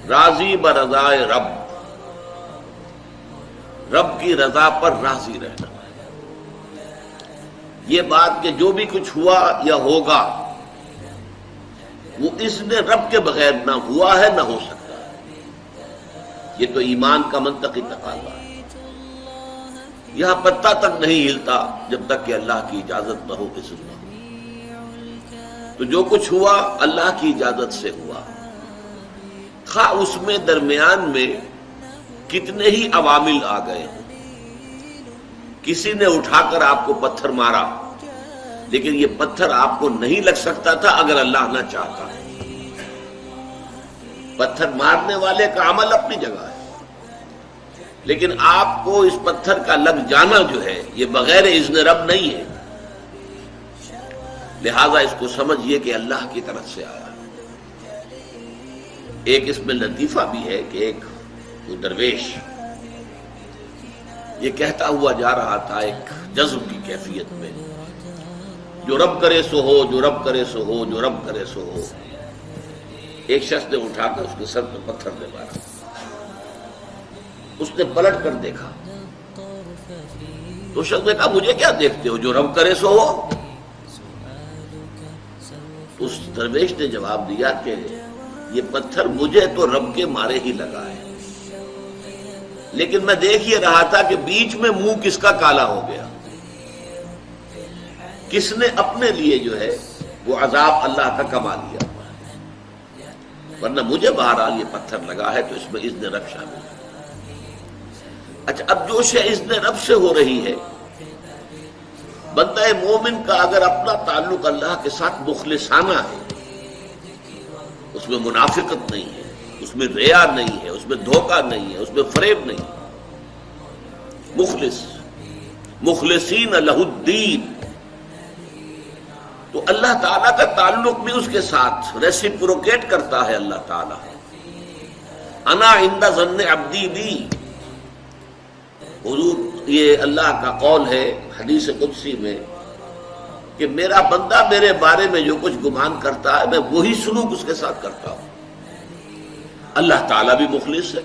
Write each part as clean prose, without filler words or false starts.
راضی برضائے رب، رب کی رضا پر راضی رہنا۔ یہ بات کہ جو بھی کچھ ہوا یا ہوگا وہ اس نے رب کے بغیر نہ ہوا ہے نہ ہو سکتا ہے، یہ تو ایمان کا منطقی تقاضا ہے۔ یہاں پتہ تک نہیں ہلتا جب تک کہ اللہ کی اجازت نہ ہو، اس میں تو جو کچھ ہوا اللہ کی اجازت سے ہوا، خواہ اس میں درمیان میں کتنے ہی عوامل آ گئے ہوں۔ کسی نے اٹھا کر آپ کو پتھر مارا، لیکن یہ پتھر آپ کو نہیں لگ سکتا تھا اگر اللہ نہ چاہتا۔ پتھر مارنے والے کا عمل اپنی جگہ ہے، لیکن آپ کو اس پتھر کا لگ جانا جو ہے یہ بغیر اذن رب نہیں ہے، لہذا اس کو سمجھیے کہ اللہ کی طرف سے آیا۔ ایک اس میں لطیفہ بھی ہے کہ ایک درویش یہ کہتا ہوا جا رہا تھا ایک جذب کی کیفیت میں، جو رب کرے سو ہو، جو رب کرے سو ہو، جو رب کرے سو ہو۔ ایک شخص نے اٹھا کر اس کے سر پہ پتھر نے مارا، اس نے پلٹ کر دیکھا تو شخص نے کہا مجھے کیا دیکھتے ہو، جو رب کرے سو ہو۔ اس درویش نے جواب دیا کہ یہ پتھر مجھے تو رب کے مارے ہی لگا ہے، لیکن میں دیکھ یہ رہا تھا کہ بیچ میں منہ کس کا کالا ہو گیا، کس نے اپنے لیے جو ہے وہ عذاب اللہ کا کما لیا، ورنہ مجھے بہرحال یہ پتھر لگا ہے تو اس میں اذن رب شامل ہے۔ اچھا، اب جو شے اذن رب سے ہو رہی ہے، بندہ مومن کا اگر اپنا تعلق اللہ کے ساتھ مخلصانہ ہے، اس میں منافقت نہیں ہے، اس میں ریا نہیں ہے، اس میں دھوکہ نہیں ہے، اس میں فریب نہیں ہے، مخلص مخلصین لہ الدین، تو اللہ تعالیٰ کا تعلق بھی اس کے ساتھ ریسیپروکیٹ کرتا ہے۔ اللہ تعالیٰ انا عند ظن عبدی بی، حضور یہ اللہ کا قول ہے حدیث قدسی میں کہ میرا بندہ میرے بارے میں جو کچھ گمان کرتا ہے میں وہی سلوک اس کے ساتھ کرتا ہوں۔ اللہ تعالیٰ بھی مخلص ہے،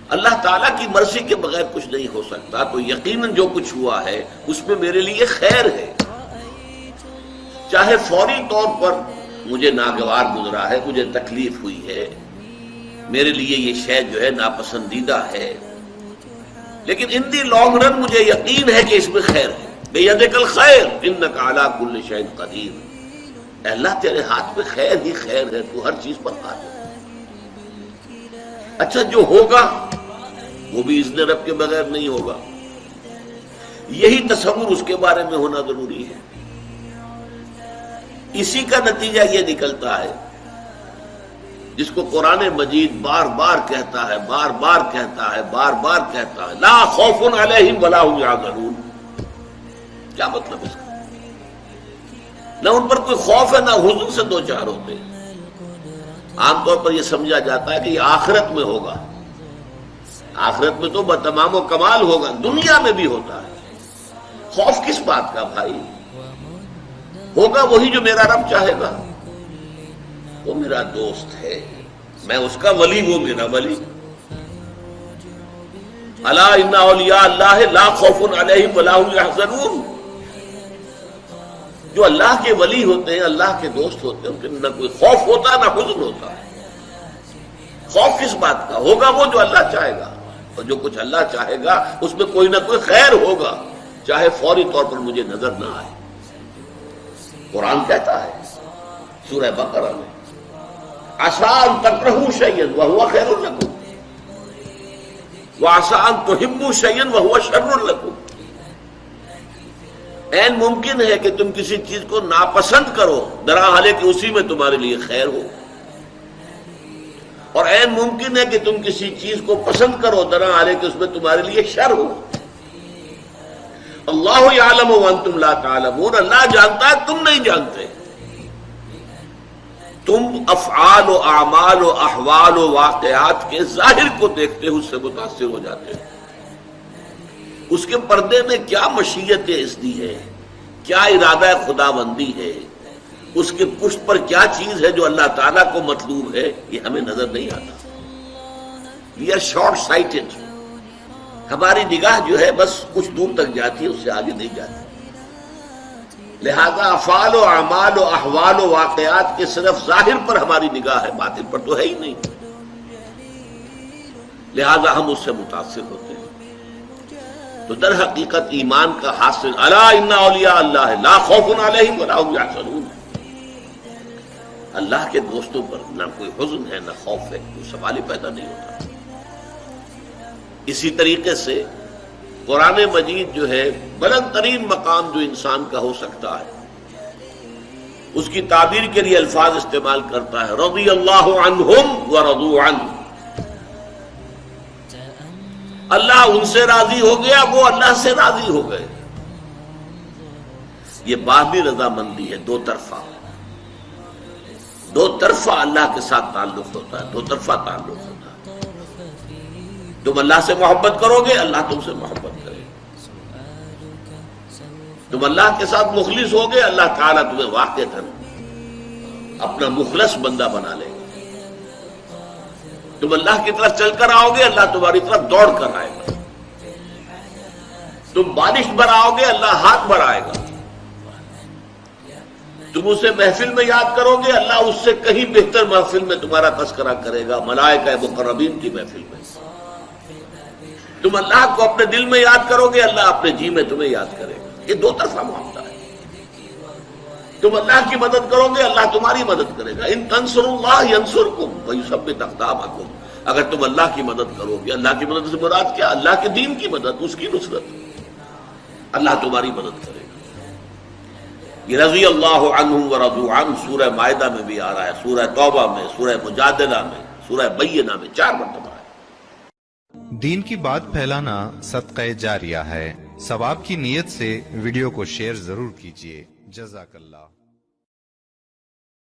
اللہ تعالیٰ کی مرضی کے بغیر کچھ نہیں ہو سکتا، تو یقیناً جو کچھ ہوا ہے اس میں میرے لیے خیر ہے، چاہے فوری طور پر مجھے ناگوار گزرا ہے، مجھے تکلیف ہوئی ہے، میرے لیے یہ شے جو ہے ناپسندیدہ ہے، لیکن ان دی لانگ رن مجھے یقین ہے کہ اس میں خیر ہے۔ بیدک الخیر انک علی کل شیء قدیر، اے اللہ تیرے ہاتھ میں خیر ہی خیر ہے، تو ہر چیز پر قادر ہے۔ اچھا، جو ہوگا وہ بھی اذن رب کے بغیر نہیں ہوگا، یہی تصور اس کے بارے میں ہونا ضروری ہے۔ اسی کا نتیجہ یہ نکلتا ہے جس کو قرآن مجید بار بار کہتا ہے، بار بار کہتا ہے، بار بار کہتا ہے، لا خوف علیہم ولا هم یحزنون۔ کیا مطلب اس کا؟ نہ ان پر کوئی خوف ہے نہ حزن سے دو چار ہوتے۔ عام طور پر یہ سمجھا جاتا ہے کہ یہ آخرت میں ہوگا، آخرت میں تو بتمام و کمال ہوگا، دنیا میں بھی ہوتا ہے۔ خوف کس بات کا بھائی؟ ہوگا وہی جو میرا رب چاہے گا، وہ میرا دوست ہے، میں اس کا ولی، وہ میرا ولی۔ الا ان اولیاء اللہ لا خوف علیہم ولا هم یحزنون، جو اللہ کے ولی ہوتے ہیں، اللہ کے دوست ہوتے ہیں، ان کے نہ کوئی خوف ہوتا نہ حزن ہوتا۔ خوف کس بات کا؟ ہوگا وہ جو اللہ چاہے گا، اور جو کچھ اللہ چاہے گا اس میں کوئی نہ کوئی خیر ہوگا، چاہے فوری طور پر مجھے نظر نہ آئے۔ قرآن کہتا ہے سورہ بقرہ میں عسیٰ ان تکرہوا شیئا وہو خیر لکم وعسیٰ ان تحبوا شیئا وہو شر لکم، عین ممکن ہے کہ تم کسی چیز کو ناپسند کرو درحالے کہ اسی میں تمہارے لیے خیر ہو، اور عین ممکن ہے کہ تم کسی چیز کو پسند کرو درحالے کہ اس میں تمہارے لیے شر ہو۔ اللہ یعلم وانتم لا تعلمون، اللہ جانتا ہے تم نہیں جانتے۔ تم افعال و اعمال و احوال و واقعات کے ظاہر کو دیکھتے ہو، اس سے متاثر ہو جاتے ہو۔ اس کے پردے میں کیا مشیت اذنی ہے، کیا ارادہ خداوندی ہے، اس کے پشت پر کیا چیز ہے جو اللہ تعالیٰ کو مطلوب ہے یہ ہمیں نظر نہیں آتا. We are short sighted. ہماری نگاہ جو ہے بس کچھ دور تک جاتی ہے، اس سے آگے نہیں جاتی. لہذا افعال و اعمال و احوال و واقعات کے صرف ظاہر پر ہماری نگاہ ہے، باطن پر تو ہے ہی نہیں. لہذا ہم اس سے متاثر ہوتے ہیں. تو در حقیقت ایمان کا حاصل الا ان اولیاء اللہ لا خوف علیہم ولا هم یحزنون. اللہ کے دوستوں پر نہ کوئی حزن ہے نہ خوف ہے، کوئی سوال ہی پیدا نہیں ہوتا. اسی طریقے سے قرآن مجید جو ہے بلند ترین مقام جو انسان کا ہو سکتا ہے، اس کی تعبیر کے لیے الفاظ استعمال کرتا ہے رضی اللہ عنہم ورضوا عنہ. اللہ ان سے راضی ہو گیا، وہ اللہ سے راضی ہو گئے. یہ باہمی رضامندی ہے، دو طرفہ. دو طرفہ اللہ کے ساتھ تعلق ہوتا ہے، دو طرفہ تعلق ہوتا ہے. تم اللہ سے محبت کرو گے، اللہ تم سے محبت کرے گا. تم اللہ کے ساتھ مخلص ہوگے، اللہ تعالیٰ تمہیں واقعتاً اپنا مخلص بندہ بنا لے گا. تم اللہ کی طرف چل کر آؤ گے، اللہ تمہاری طرف دوڑ کر آئے گا. تم بارش برآؤ گے، اللہ ہاتھ بڑھائے گا. تم اسے محفل میں یاد کرو گے، اللہ اس سے کہیں بہتر محفل میں تمہارا تذکرہ کرے گا، ملائکہ مقربین کی محفل میں. تم اللہ کو اپنے دل میں یاد کرو گے، اللہ اپنے جی میں تمہیں یاد کرے گا. یہ دو طرفہ معاملہ ہے. تم اللہ کی مدد کرو گے، اللہ تمہاری مدد کرے گا. ان تنصروا اللہ ینصرکم ویثبت اقدامکم. اگر تم اللہ کی مدد کرو گے، اللہ کی مدد سے مراد کیا؟ اللہ کے دین کی مدد، اس کی نصرت. اللہ تمہاری مدد کرے گا. یہ رضی اللہ عنہم ورضوا عنہ سورہ مائدہ میں بھی آ رہا ہے، سورہ توبہ میں، سورہ مجادلہ میں، سورہ بینہ میں 4 مرتبہ ہے. دین کی بات پھیلانا صدقہ جاریہ ہے. ثواب کی نیت سے ویڈیو کو شیئر ضرور کیجیے. جزاک اللہ.